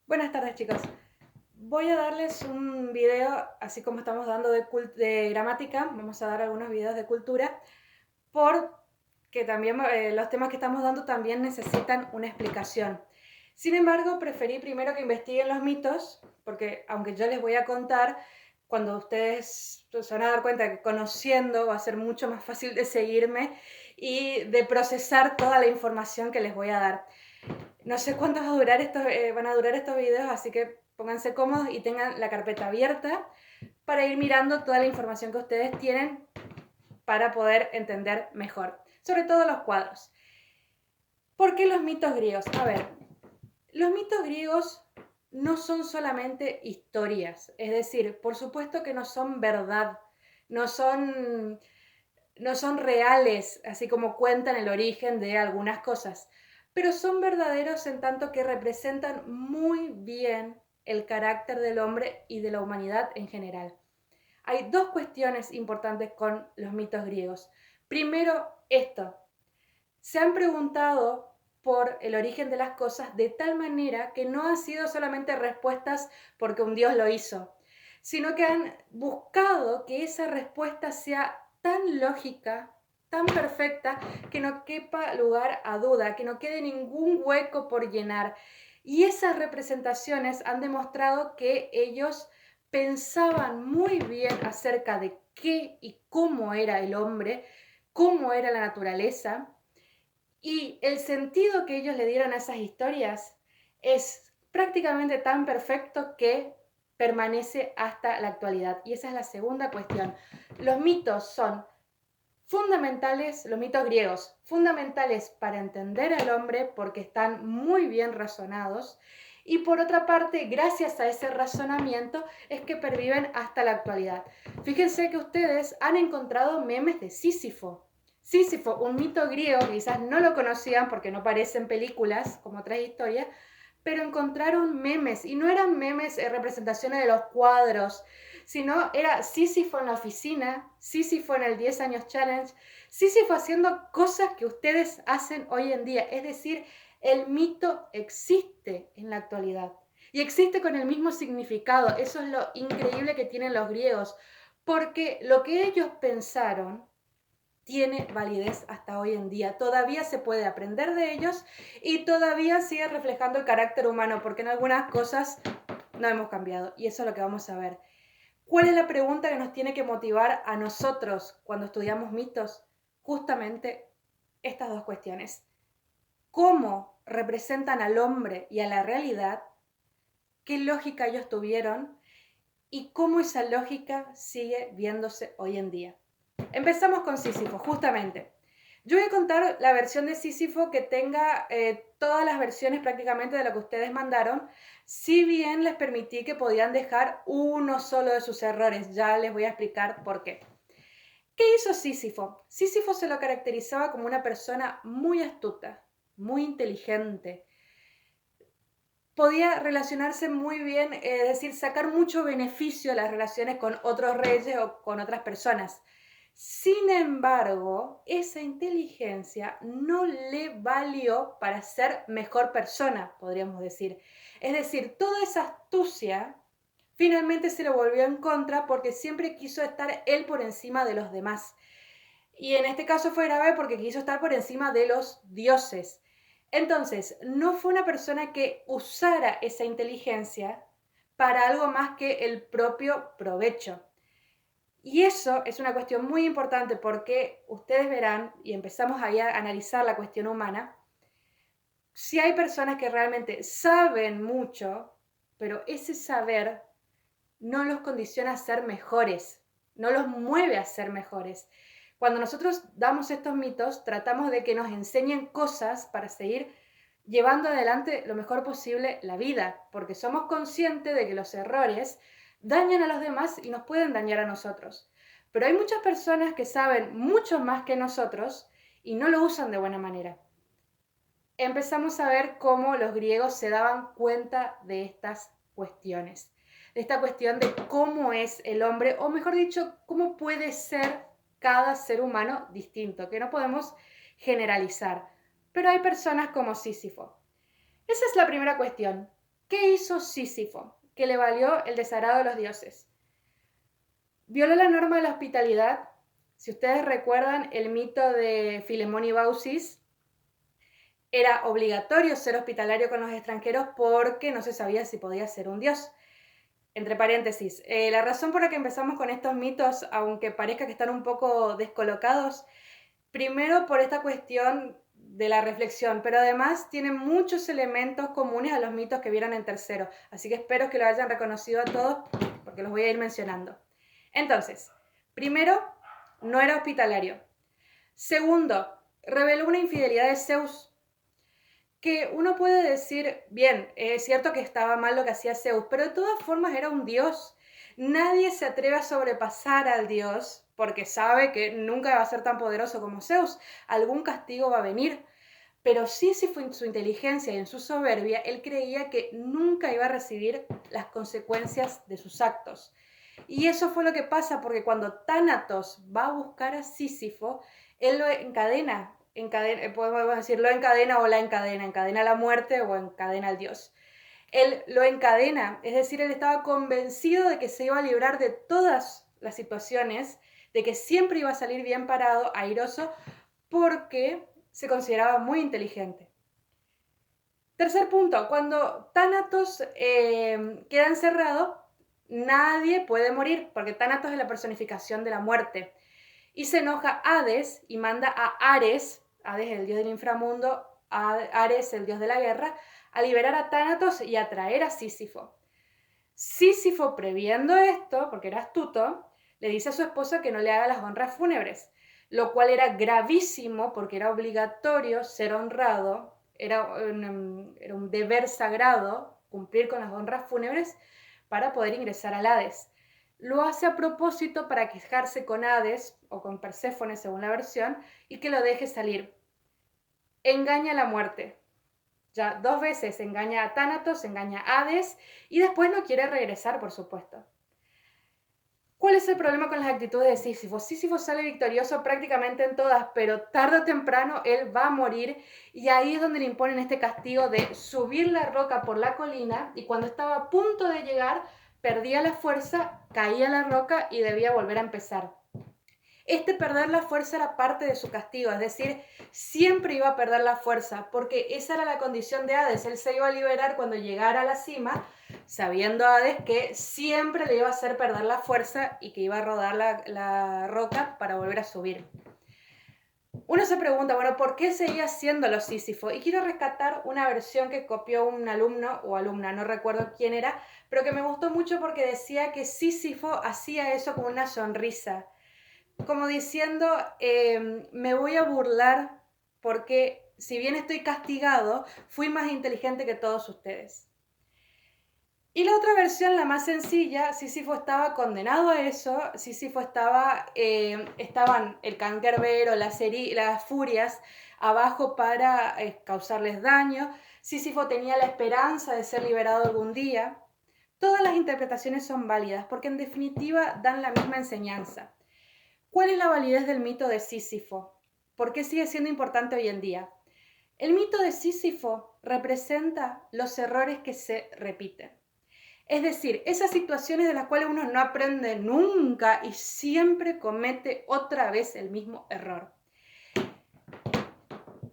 Buenas tardes, chicos. Voy a darles un video, así como estamos dando de gramática, vamos a dar algunos videos de cultura, porque también los temas que estamos dando también necesitan una explicación. Sin embargo, preferí primero que investiguen los mitos, porque aunque yo les voy a contar, cuando ustedes se van a dar cuenta que conociendo va a ser mucho más fácil de seguirme y de procesar toda la información que les voy a dar. No sé cuánto van a durar estos videos, así que pónganse cómodos y tengan la carpeta abierta para ir mirando toda la información que ustedes tienen para poder entender mejor, sobre todo los cuadros. ¿Por qué los mitos griegos? A ver, los mitos griegos no son solamente historias, es decir, por supuesto que no son verdad, no son, no son reales, así como cuentan el origen de algunas cosas, pero son verdaderos en tanto que representan muy bien el carácter del hombre y de la humanidad en general. Hay dos cuestiones importantes con los mitos griegos. Primero, esto. Se han preguntado por el origen de las cosas de tal manera que no han sido solamente respuestas porque un dios lo hizo, sino que han buscado que esa respuesta sea tan lógica, tan perfecta, que no quepa lugar a duda, que no quede ningún hueco por llenar. Y esas representaciones han demostrado que ellos pensaban muy bien acerca de qué y cómo era el hombre, cómo era la naturaleza, y el sentido que ellos le dieron a esas historias es prácticamente tan perfecto que permanece hasta la actualidad. Y esa es la segunda cuestión. Los mitos son fundamentales, los mitos griegos, fundamentales para entender al hombre porque están muy bien razonados. Y por otra parte, gracias a ese razonamiento es que perviven hasta la actualidad. Fíjense que ustedes han encontrado memes de Sísifo. Sísifo, un mito griego que quizás no lo conocían porque no aparece en películas como otras historias, pero encontraron memes y no eran memes, representaciones de los cuadros, sino era Sísifo en la oficina, Sísifo en el 10 años challenge, Sísifo haciendo cosas que ustedes hacen hoy en día. Es decir, el mito existe en la actualidad y existe con el mismo significado. Eso es lo increíble que tienen los griegos, porque lo que ellos pensaron tiene validez hasta hoy en día. Todavía se puede aprender de ellos y todavía sigue reflejando el carácter humano, porque en algunas cosas no hemos cambiado y eso es lo que vamos a ver. ¿Cuál es la pregunta que nos tiene que motivar a nosotros cuando estudiamos mitos? Justamente estas dos cuestiones. ¿Cómo representan al hombre y a la realidad? ¿Qué lógica ellos tuvieron? ¿Y cómo esa lógica sigue viéndose hoy en día? Empezamos con Sísifo, justamente. Yo voy a contar la versión de Sísifo que tenga todas las versiones prácticamente de lo que ustedes mandaron, si bien les permití que podían dejar uno solo de sus errores. Ya les voy a explicar por qué. ¿Qué hizo Sísifo? Sísifo se lo caracterizaba como una persona muy astuta, muy inteligente. Podía relacionarse muy bien, es decir, sacar mucho beneficio de las relaciones con otros reyes o con otras personas. Sin embargo, esa inteligencia no le valió para ser mejor persona, podríamos decir. Es decir, toda esa astucia finalmente se lo volvió en contra porque siempre quiso estar él por encima de los demás. Y en este caso fue grave porque quiso estar por encima de los dioses. Entonces, no fue una persona que usara esa inteligencia para algo más que el propio provecho. Y eso es una cuestión muy importante porque ustedes verán, y empezamos ahí a analizar la cuestión humana, si hay personas que realmente saben mucho, pero ese saber no los condiciona a ser mejores, no los mueve a ser mejores. Cuando nosotros damos estos mitos, tratamos de que nos enseñen cosas para seguir llevando adelante lo mejor posible la vida, porque somos conscientes de que los errores dañan a los demás y nos pueden dañar a nosotros. Pero hay muchas personas que saben mucho más que nosotros y no lo usan de buena manera. Empezamos a ver cómo los griegos se daban cuenta de estas cuestiones, de esta cuestión de cómo es el hombre, o mejor dicho, cómo puede ser cada ser humano distinto, que no podemos generalizar. Pero hay personas como Sísifo. Esa es la primera cuestión. ¿Qué hizo Sísifo que le valió el desagrado de los dioses? Violó la norma de la hospitalidad. Si ustedes recuerdan el mito de Filemón y Baucis, era obligatorio ser hospitalario con los extranjeros porque no se sabía si podía ser un dios. Entre paréntesis, la razón por la que empezamos con estos mitos, aunque parezca que están un poco descolocados, primero por esta cuestión de la reflexión, pero además tienen muchos elementos comunes a los mitos que vieron en tercero, así que espero que lo hayan reconocido a todos porque los voy a ir mencionando. Entonces, primero, no era hospitalario. Segundo, reveló una infidelidad de Zeus, que uno puede decir, bien, es cierto que estaba mal lo que hacía Zeus, pero de todas formas era un dios. Nadie se atreve a sobrepasar al dios porque sabe que nunca va a ser tan poderoso como Zeus. Algún castigo va a venir. Pero sí, si fue en su inteligencia y en su soberbia, él creía que nunca iba a recibir las consecuencias de sus actos. Y eso fue lo que pasa, porque cuando Tánatos va a buscar a Sísifo, él lo encadena, podemos decir, lo encadena o la encadena la muerte o encadena al dios. Él lo encadena, es decir, él estaba convencido de que se iba a librar de todas las situaciones, de que siempre iba a salir bien parado, airoso, porque se consideraba muy inteligente. Tercer punto, cuando Tánatos queda encerrado, nadie puede morir, porque Tánatos es la personificación de la muerte. Y se enoja Hades y manda a Ares, Hades el dios del inframundo, Ares el dios de la guerra, a liberar a Tánatos y a traer a Sísifo. Sísifo, previendo esto, porque era astuto, le dice a su esposa que no le haga las honras fúnebres, lo cual era gravísimo porque era obligatorio ser honrado, era un deber sagrado cumplir con las honras fúnebres para poder ingresar al Hades. Lo hace a propósito para quejarse con Hades o con Perséfone, según la versión, y que lo deje salir. Engaña a la muerte. Ya 2 veces engaña a Tánatos, engaña a Hades y después no quiere regresar, por supuesto. ¿Cuál es el problema con las actitudes de Sísifo? Sísifo sale victorioso prácticamente en todas, pero tarde o temprano él va a morir y ahí es donde le imponen este castigo de subir la roca por la colina y cuando estaba a punto de llegar perdía la fuerza, caía la roca y debía volver a empezar. Este perder la fuerza era parte de su castigo, es decir, siempre iba a perder la fuerza, porque esa era la condición de Hades, él se iba a liberar cuando llegara a la cima, sabiendo Hades que siempre le iba a hacer perder la fuerza y que iba a rodar la roca para volver a subir. Uno se pregunta, bueno, ¿por qué seguía haciéndolo Sísifo? Y quiero rescatar una versión que copió un alumno o alumna, no recuerdo quién era, pero que me gustó mucho porque decía que Sísifo hacía eso con una sonrisa, como diciendo, me voy a burlar porque si bien estoy castigado, fui más inteligente que todos ustedes. Y la otra versión, la más sencilla, Sísifo estaba condenado a eso, Sísifo estaban el cancerbero, las furias abajo para causarles daño, Sísifo tenía la esperanza de ser liberado algún día. Todas las interpretaciones son válidas porque en definitiva dan la misma enseñanza. ¿Cuál es la validez del mito de Sísifo? ¿Por qué sigue siendo importante hoy en día? El mito de Sísifo representa los errores que se repiten. Es decir, esas situaciones de las cuales uno no aprende nunca y siempre comete otra vez el mismo error.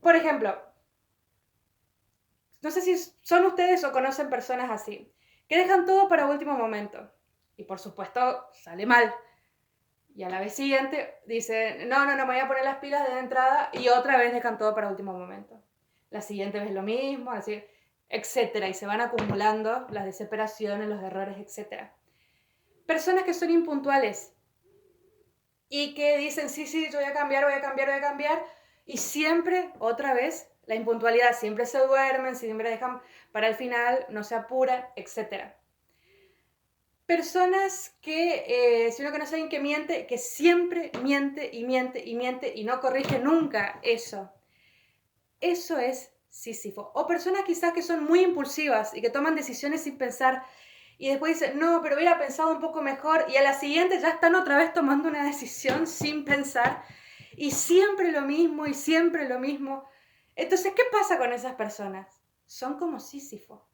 Por ejemplo, no sé si son ustedes o conocen personas así, que dejan todo para último momento. Y por supuesto, sale mal. Y a la vez siguiente dice, no, me voy a poner las pilas de entrada y otra vez dejan todo para último momento. La siguiente vez lo mismo, así, etcétera. Y se van acumulando las desesperaciones, los errores, etcétera. Personas que son impuntuales y que dicen, sí, yo voy a cambiar. Y siempre, otra vez, la impuntualidad, siempre se duermen, siempre dejan para el final, no se apuran, etcétera. Personas que, si uno conoce a alguien que miente, que siempre miente y no corrige nunca eso. Eso es Sísifo. O personas quizás que son muy impulsivas y que toman decisiones sin pensar y después dicen, no, pero hubiera pensado un poco mejor y a la siguiente ya están otra vez tomando una decisión sin pensar y siempre lo mismo. Entonces, ¿qué pasa con esas personas? Son como Sísifo.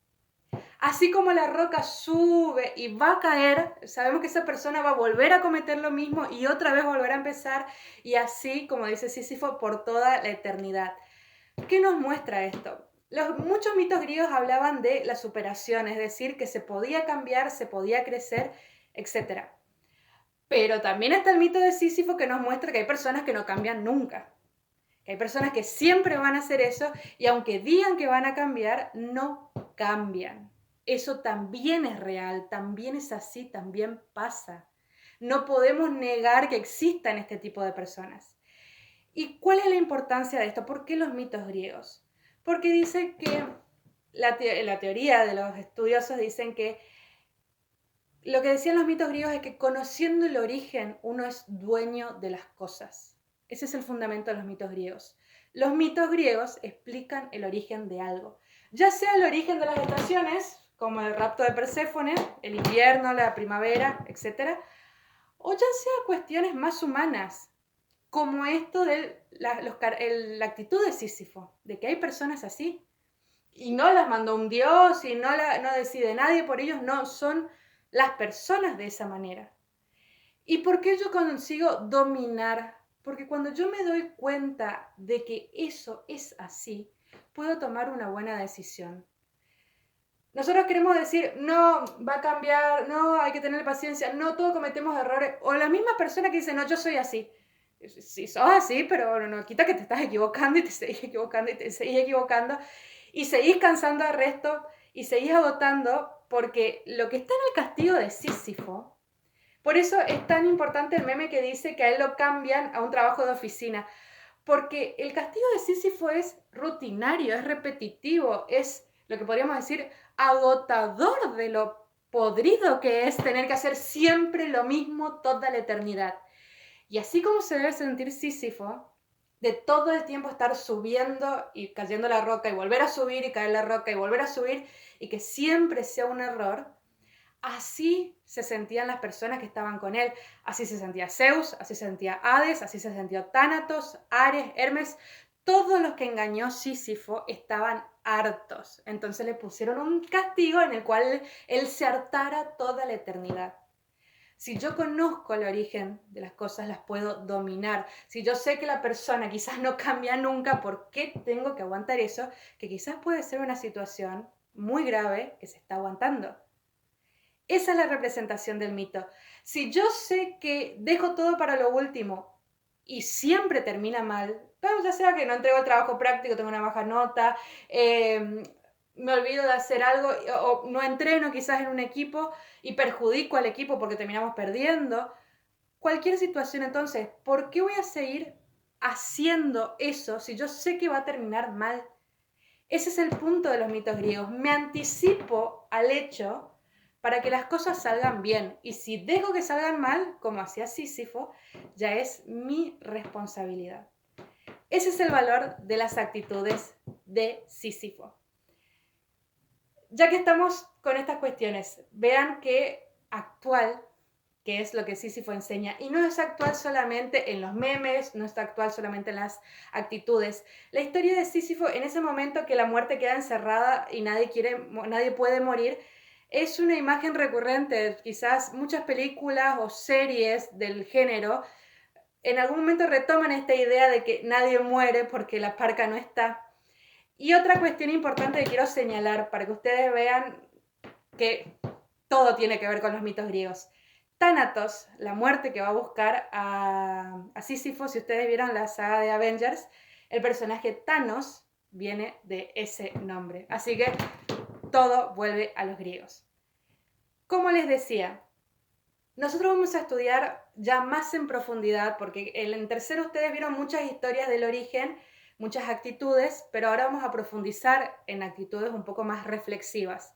Así como la roca sube y va a caer, sabemos que esa persona va a volver a cometer lo mismo y otra vez volver a empezar, y así, como dice Sísifo, por toda la eternidad. ¿Qué nos muestra esto? Muchos mitos griegos hablaban de la superación, es decir, que se podía cambiar, se podía crecer, etc. Pero también está el mito de Sísifo, que nos muestra que hay personas que no cambian nunca. Que hay personas que siempre van a hacer eso, y aunque digan que van a cambiar, no cambian. Eso también es real, también es así, también pasa. No podemos negar que existan este tipo de personas. ¿Y cuál es la importancia de esto? ¿Por qué los mitos griegos? Porque dice que la teoría de los estudiosos dicen que lo que decían los mitos griegos es que conociendo el origen uno es dueño de las cosas. Ese es el fundamento de los mitos griegos. Los mitos griegos explican el origen de algo, ya sea el origen de las estaciones, como el rapto de Perséfone, el invierno, la primavera, etc., o ya sea cuestiones más humanas, como esto de la actitud de Sísifo, de que hay personas así, y no las mandó un dios, y no decide nadie por ellos, no, son las personas de esa manera. ¿Y por qué yo consigo dominar? Porque cuando yo me doy cuenta de que eso es así, puedo tomar una buena decisión. Nosotros queremos decir, no, va a cambiar, no, hay que tener paciencia, no, todos cometemos errores. O la misma persona que dice, no, yo soy así. Sí, sos así, pero no quita que te estás equivocando y te seguís equivocando y te seguís equivocando y seguís cansando al resto y seguís agotando, porque lo que está en el castigo de Sísifo, por eso es tan importante el meme que dice que a él lo cambian a un trabajo de oficina, porque el castigo de Sísifo es rutinario, es repetitivo, es lo que podríamos decir agotador de lo podrido que es tener que hacer siempre lo mismo toda la eternidad. Y así como se debe sentir Sísifo, de todo el tiempo estar subiendo y cayendo la roca y volver a subir y caer la roca y volver a subir y que siempre sea un error, así se sentían las personas que estaban con él. Así se sentía Zeus, así se sentía Hades, así se sentía Tánatos, Ares, Hermes. Todos los que engañó Sísifo estaban hartos. Entonces le pusieron un castigo en el cual él se hartara toda la eternidad. Si yo conozco el origen de las cosas, las puedo dominar. Si yo sé que la persona quizás no cambia nunca, ¿por qué tengo que aguantar eso? Que quizás puede ser una situación muy grave que se está aguantando. Esa es la representación del mito. Si yo sé que dejo todo para lo último y siempre termina mal, ya sea que no entrego el trabajo práctico, tengo una baja nota, me olvido de hacer algo o no entreno quizás en un equipo y perjudico al equipo porque terminamos perdiendo. Cualquier situación, entonces, ¿por qué voy a seguir haciendo eso si yo sé que va a terminar mal? Ese es el punto de los mitos griegos. Me anticipo al hecho para que las cosas salgan bien. Y si dejo que salgan mal, como hacía Sísifo, ya es mi responsabilidad. Ese es el valor de las actitudes de Sísifo. Ya que estamos con estas cuestiones, vean que actual, que es lo que Sísifo enseña, y no es actual solamente en los memes, no es actual solamente en las actitudes. La historia de Sísifo, en ese momento que la muerte queda encerrada y nadie puede morir, es una imagen recurrente. Quizás muchas películas o series del género en algún momento retoman esta idea de que nadie muere porque la parca no está. Y otra cuestión importante que quiero señalar para que ustedes vean que todo tiene que ver con los mitos griegos. Tánatos, la muerte que va a buscar a Sísifo, si ustedes vieron la saga de Avengers, el personaje Thanos viene de ese nombre. Así que todo vuelve a los griegos. Como les decía, nosotros vamos a estudiar ya más en profundidad, porque en tercero ustedes vieron muchas historias del origen, muchas actitudes, pero ahora vamos a profundizar en actitudes un poco más reflexivas.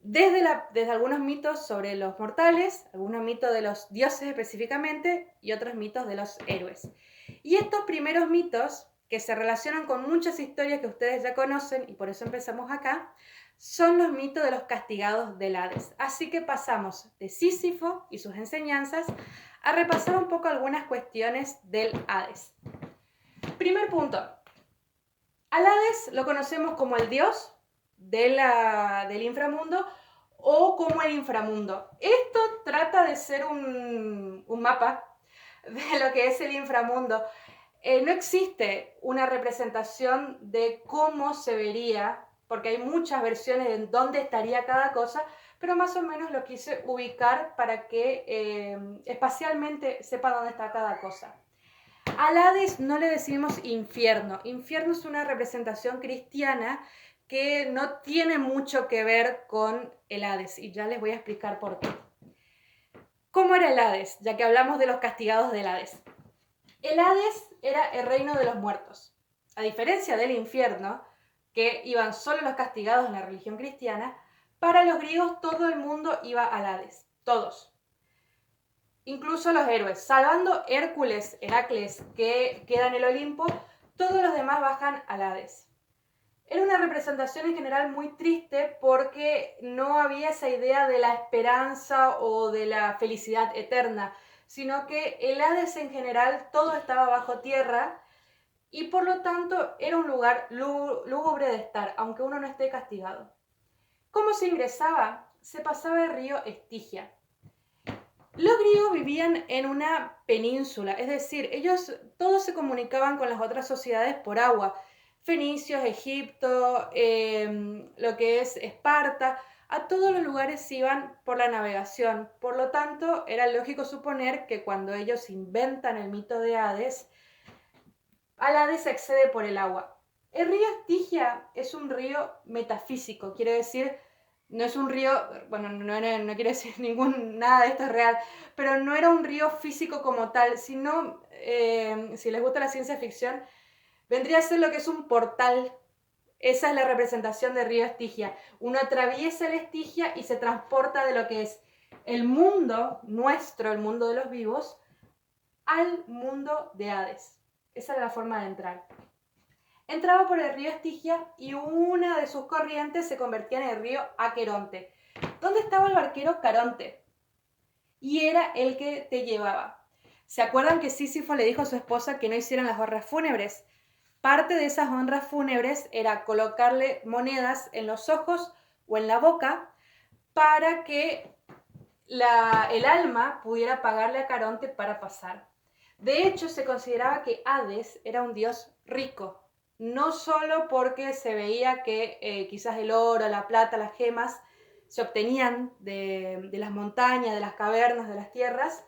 Desde algunos mitos sobre los mortales, algunos mitos de los dioses específicamente y otros mitos de los héroes. Y estos primeros mitos, que se relacionan con muchas historias que ustedes ya conocen y por eso empezamos acá, son los mitos de los castigados del Hades. Así que pasamos de Sísifo y sus enseñanzas a repasar un poco algunas cuestiones del Hades. Primer punto. Al Hades lo conocemos como el dios del inframundo o como el inframundo. Esto trata de ser un mapa de lo que es el inframundo. No existe una representación de cómo se vería, porque hay muchas versiones de dónde estaría cada cosa, pero más o menos lo quise ubicar para que espacialmente sepa dónde está cada cosa. Al Hades no le decimos infierno. Infierno es una representación cristiana que no tiene mucho que ver con el Hades, y ya les voy a explicar por qué. ¿Cómo era el Hades? Ya que hablamos de los castigados del Hades. El Hades era el reino de los muertos. A diferencia del infierno, que iban solo los castigados en la religión cristiana, para los griegos todo el mundo iba al Hades. Todos. Incluso los héroes. Salvando Hércules, Heracles, que queda en el Olimpo, todos los demás bajan al Hades. Era una representación en general muy triste porque no había esa idea de la esperanza o de la felicidad eterna, sino que el Hades en general todo estaba bajo tierra y por lo tanto era un lugar lúgubre de estar, aunque uno no esté castigado. ¿Cómo se ingresaba? Se pasaba el río Estigia. Los griegos vivían en una península, es decir, ellos todos se comunicaban con las otras sociedades por agua. Fenicios, Egipto, lo que es Esparta, a todos los lugares iban por la navegación. Por lo tanto, era lógico suponer que cuando ellos inventan el mito de Hades, al Hades se accede por el agua. El río Estigia es un río metafísico, quiere decir, no es un río, bueno, no quiere decir nada de esto es real, pero no era un río físico como tal, sino, si les gusta la ciencia ficción, vendría a ser lo que es un portal. Esa es la representación de río Estigia. Uno atraviesa el Estigia y se transporta de lo que es el mundo nuestro, el mundo de los vivos, al mundo de Hades. Esa era la forma de entrar. Entraba por el río Estigia y una de sus corrientes se convertía en el río Aqueronte, donde estaba el barquero Caronte, y era el que te llevaba. ¿Se acuerdan que Sísifo le dijo a su esposa que no hicieran las honras fúnebres? Parte de esas honras fúnebres era colocarle monedas en los ojos o en la boca para que el alma pudiera pagarle a Caronte para pasar. De hecho, se consideraba que Hades era un dios rico, no solo porque se veía que quizás el oro, la plata, las gemas se obtenían de las montañas, de las cavernas, de las tierras,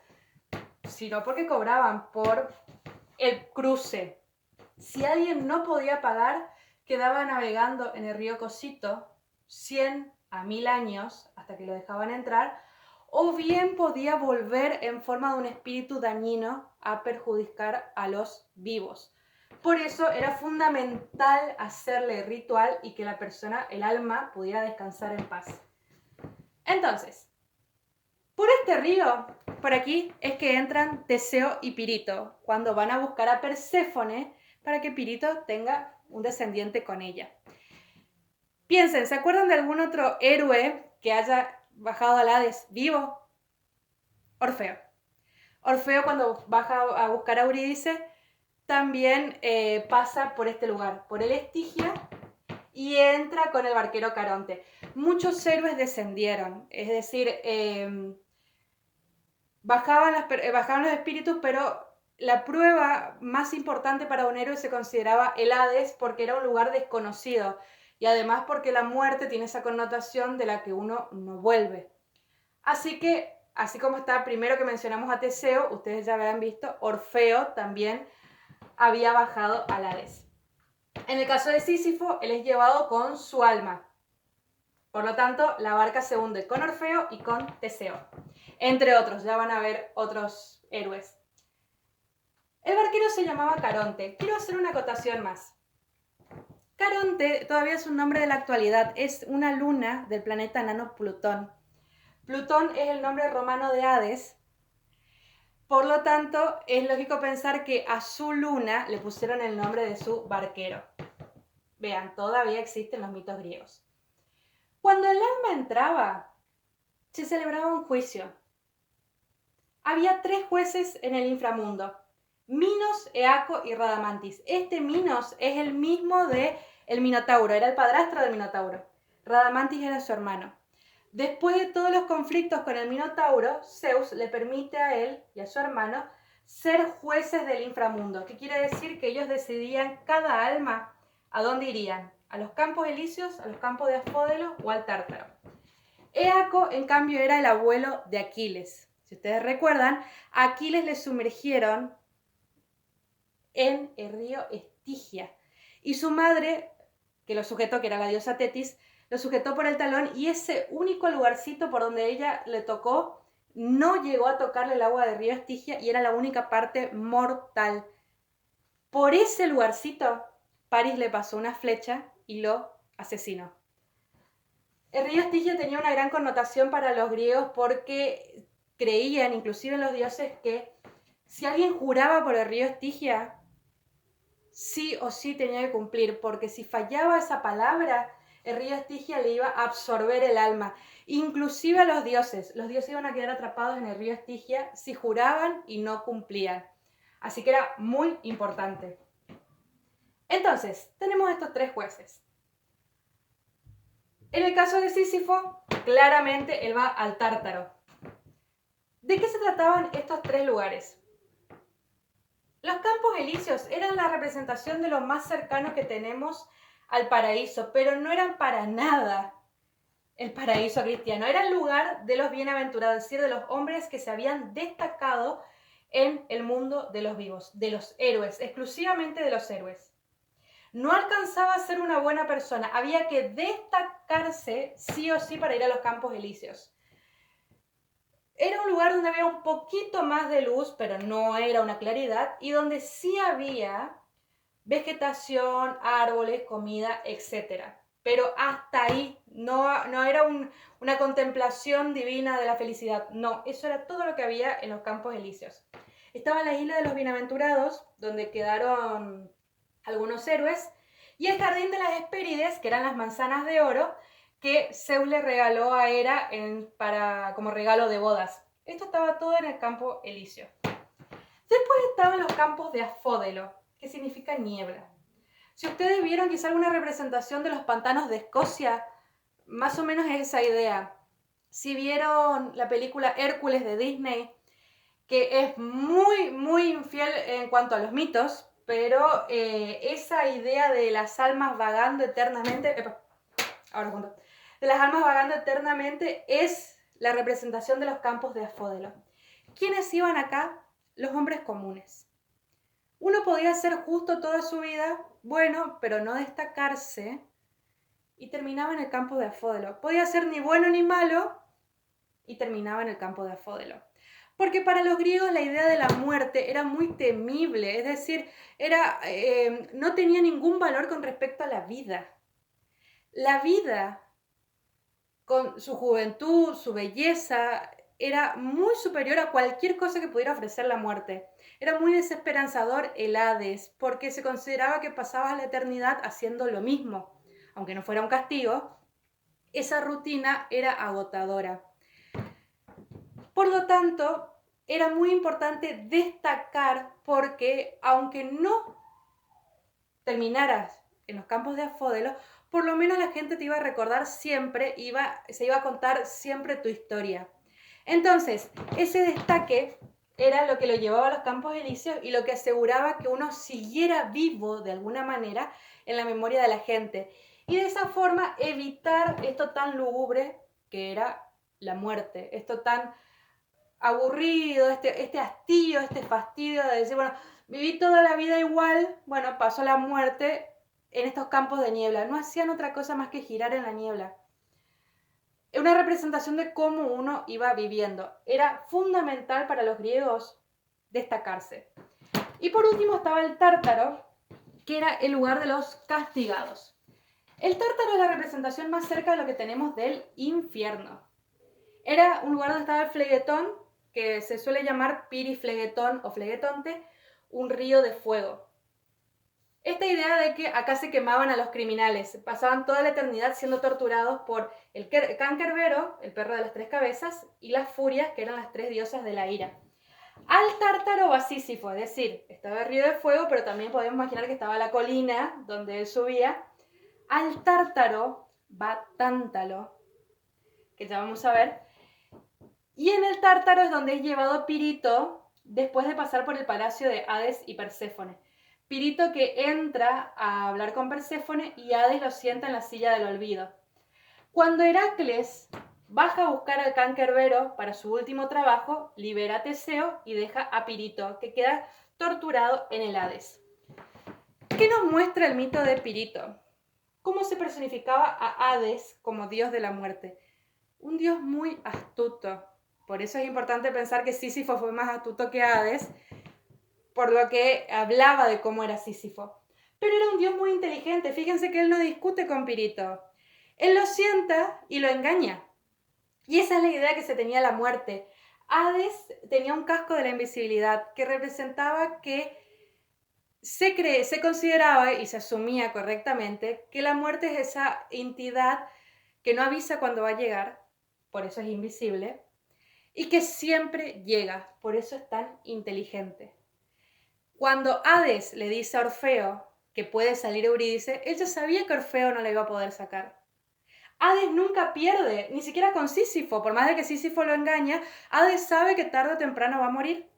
sino porque cobraban por el cruce. Si alguien no podía pagar, quedaba navegando en el río Cosito 100 a 1000 años hasta que lo dejaban entrar, o bien podía volver en forma de un espíritu dañino a perjudicar a los vivos. Por eso era fundamental hacerle ritual y que la persona, el alma, pudiera descansar en paz. Entonces, por este río, por aquí, es que entran Teseo y Pirito, cuando van a buscar a Perséfone para que Pirito tenga un descendiente con ella. Piensen, ¿se acuerdan de algún otro héroe que haya bajado al Hades vivo? Orfeo. Orfeo, cuando baja a buscar a Eurídice, también pasa por este lugar, por el Estigia, y entra con el barquero Caronte. Muchos héroes descendieron, es decir, bajaban los espíritus, pero la prueba más importante para un héroe se consideraba el Hades porque era un lugar desconocido y además porque la muerte tiene esa connotación de la que uno no vuelve. Así que, así como está primero que mencionamos a Teseo, ustedes ya habrán visto, Orfeo también había bajado al Hades. En el caso de Sísifo, él es llevado con su alma. Por lo tanto, la barca se hunde con Orfeo y con Teseo. Entre otros, ya van a ver otros héroes. El barquero se llamaba Caronte. Quiero hacer una acotación más. Caronte todavía es un nombre de la actualidad. Es una luna del planeta enano Plutón. Plutón es el nombre romano de Hades. Por lo tanto, es lógico pensar que a su luna le pusieron el nombre de su barquero. Vean, todavía existen los mitos griegos. Cuando el alma entraba, se celebraba un juicio. Había 3 jueces en el inframundo: Minos, Eaco y Radamantis. Este Minos es el mismo del Minotauro, era el padrastro del Minotauro. Radamantis era su hermano. Después de todos los conflictos con el Minotauro, Zeus le permite a él y a su hermano ser jueces del inframundo, que quiere decir que ellos decidían cada alma a dónde irían, a los campos elíseos, a los campos de Asfódelo o al Tártaro. Éaco, en cambio, era el abuelo de Aquiles. Si ustedes recuerdan, a Aquiles le sumergieron en el río Estigia y su madre, que lo sujetó, que era la diosa Tetis, lo sujetó por el talón y ese único lugarcito por donde ella le tocó no llegó a tocarle el agua del río Estigia y era la única parte mortal. Por ese lugarcito, Paris le pasó una flecha y lo asesinó. El río Estigia tenía una gran connotación para los griegos porque creían, inclusive los dioses, que si alguien juraba por el río Estigia, sí o sí tenía que cumplir, porque si fallaba esa palabra, el río Estigia le iba a absorber el alma. Inclusive a los dioses iban a quedar atrapados en el río Estigia si juraban y no cumplían. Así que era muy importante. Entonces, tenemos estos tres jueces. En el caso de Sísifo, claramente él va al Tártaro. ¿De qué se trataban estos tres lugares? Los campos elíseos eran la representación de lo más cercano que tenemos al paraíso, pero no eran para nada el paraíso cristiano. Era el lugar de los bienaventurados, es decir, de los hombres que se habían destacado en el mundo de los vivos, de los héroes, exclusivamente de los héroes. No alcanzaba a ser una buena persona, había que destacarse sí o sí para ir a los campos elíseos. Era un lugar donde había un poquito más de luz, pero no era una claridad, y donde sí había vegetación, árboles, comida, etc. Pero hasta ahí, no era una contemplación divina de la felicidad, no, eso era todo lo que había en los campos elíseos. Estaba la isla de los bienaventurados, donde quedaron algunos héroes, y el jardín de las Hespérides, que eran las manzanas de oro, que Zeus le regaló a Hera como regalo de bodas. Esto estaba todo en el campo elíseo. Después estaban los campos de Asfódelo, que significa niebla. Si ustedes vieron quizá alguna representación de los pantanos de Escocia, más o menos es esa idea. Si vieron la película Hércules de Disney, que es muy, muy infiel en cuanto a los mitos, pero esa idea de las almas vagando eternamente, de las almas vagando eternamente es la representación de los campos de Asfódelo. ¿Quiénes iban acá? Los hombres comunes. Uno podía ser justo toda su vida, bueno, pero no destacarse, y terminaba en el campo de Asfódelo. Podía ser ni bueno ni malo, y terminaba en el campo de Asfódelo. Porque para los griegos la idea de la muerte era muy temible, es decir, no tenía ningún valor con respecto a la vida. La vida, con su juventud, su belleza, era muy superior a cualquier cosa que pudiera ofrecer la muerte. Era muy desesperanzador el Hades, porque se consideraba que pasabas la eternidad haciendo lo mismo. Aunque no fuera un castigo, esa rutina era agotadora. Por lo tanto, era muy importante destacar porque aunque no terminaras en los campos de Asfódelo, por lo menos la gente te iba a recordar siempre, se iba a contar siempre tu historia. Entonces, ese destaque era lo que lo llevaba a los campos elíseos y lo que aseguraba que uno siguiera vivo de alguna manera en la memoria de la gente. Y de esa forma evitar esto tan lúgubre que era la muerte, esto tan aburrido, este hastío, este fastidio de decir, bueno, viví toda la vida igual, bueno, pasó la muerte en estos campos de niebla. No hacían otra cosa más que girar en la niebla. Una representación de cómo uno iba viviendo. Era fundamental para los griegos destacarse. Y por último estaba el Tártaro, que era el lugar de los castigados. El Tártaro es la representación más cerca de lo que tenemos del infierno. Era un lugar donde estaba el Flegetón, que se suele llamar Piriflegetón o Flegetonte, un río de fuego. Esta idea de que acá se quemaban a los criminales, pasaban toda la eternidad siendo torturados por el Cancerbero, el perro de las tres cabezas, y las Furias, que eran las tres diosas de la ira. Al Tártaro va Sísifo, es decir, estaba el río de fuego, pero también podemos imaginar que estaba la colina donde él subía. Al Tártaro va Tántalo, que ya vamos a ver, y en el Tártaro es donde es llevado Pirito después de pasar por el palacio de Hades y Perséfone. Pirito que entra a hablar con Perséfone y Hades lo sienta en la silla del olvido. Cuando Heracles baja a buscar al Cancerbero para su último trabajo, libera a Teseo y deja a Pirito, que queda torturado en el Hades. ¿Qué nos muestra el mito de Pirito? ¿Cómo se personificaba a Hades como dios de la muerte? Un dios muy astuto. Por eso es importante pensar que Sísifo fue más astuto que Hades, por lo que hablaba de cómo era Sísifo. Pero era un dios muy inteligente. Fíjense que él no discute con Pirito. Él lo sienta y lo engaña. Y esa es la idea que se tenía de la muerte. Hades tenía un casco de la invisibilidad que representaba que se consideraba y se asumía correctamente que la muerte es esa entidad que no avisa cuando va a llegar, por eso es invisible, y que siempre llega, por eso es tan inteligente. Cuando Hades le dice a Orfeo que puede salir Eurídice, él ya sabía que Orfeo no le iba a poder sacar. Hades nunca pierde, ni siquiera con Sísifo, por más de que Sísifo lo engaña, Hades sabe que tarde o temprano va a morir.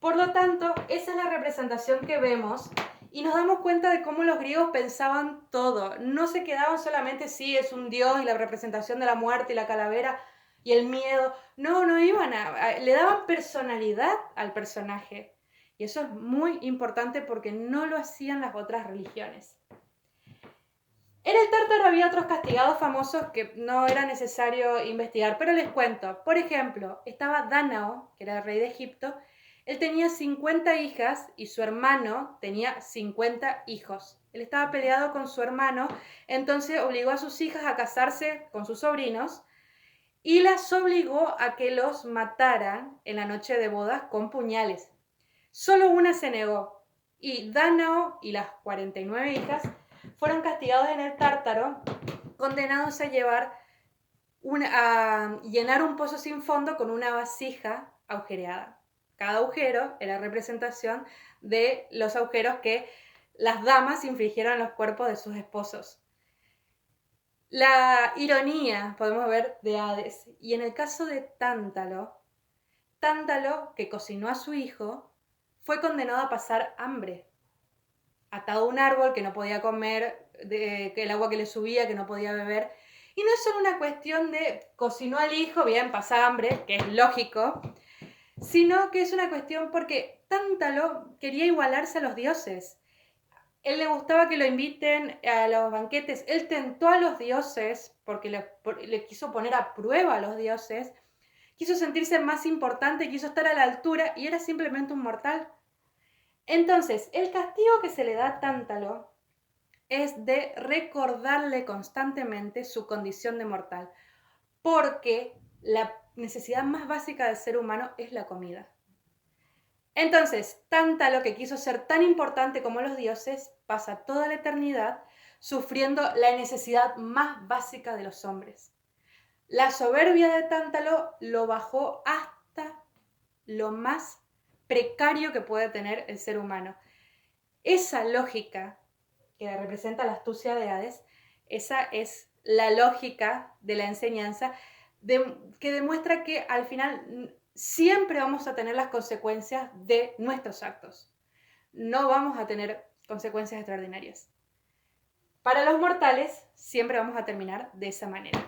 Por lo tanto, esa es la representación que vemos y nos damos cuenta de cómo los griegos pensaban todo. No se quedaban solamente, sí, es un dios y la representación de la muerte y la calavera y el miedo. No, le daban personalidad al personaje. Y eso es muy importante porque no lo hacían las otras religiones. En el Tártaro había otros castigados famosos que no era necesario investigar, pero les cuento. Por ejemplo, estaba Dánao, que era el rey de Egipto. Él tenía 50 hijas y su hermano tenía 50 hijos. Él estaba peleado con su hermano, entonces obligó a sus hijas a casarse con sus sobrinos y las obligó a que los mataran en la noche de bodas con puñales. Solo una se negó y Dánao y las 49 hijas fueron castigados en el Tártaro, condenados a llenar un pozo sin fondo con una vasija agujereada. Cada agujero era representación de los agujeros que las damas infligieron en los cuerpos de sus esposos. La ironía, podemos ver, de Hades. Y en el caso de Tántalo, que cocinó a su hijo, fue condenado a pasar hambre. Atado a un árbol que no podía comer, que el agua que le subía, que no podía beber. Y no es solo una cuestión de cocinó al hijo, bien, pasa hambre, que es lógico, sino que es una cuestión porque Tántalo quería igualarse a los dioses. Él le gustaba que lo inviten a los banquetes. Él tentó a los dioses porque le quiso poner a prueba a los dioses. Quiso sentirse más importante, quiso estar a la altura y era simplemente un mortal. Entonces, el castigo que se le da a Tántalo es de recordarle constantemente su condición de mortal, porque la necesidad más básica del ser humano es la comida. Entonces, Tántalo, que quiso ser tan importante como los dioses, pasa toda la eternidad sufriendo la necesidad más básica de los hombres. La soberbia de Tántalo lo bajó hasta lo más precario que puede tener el ser humano. Esa lógica que representa la astucia de Hades, esa es la lógica de la enseñanza que demuestra que al final siempre vamos a tener las consecuencias de nuestros actos. No vamos a tener consecuencias extraordinarias. Para los mortales siempre vamos a terminar de esa manera.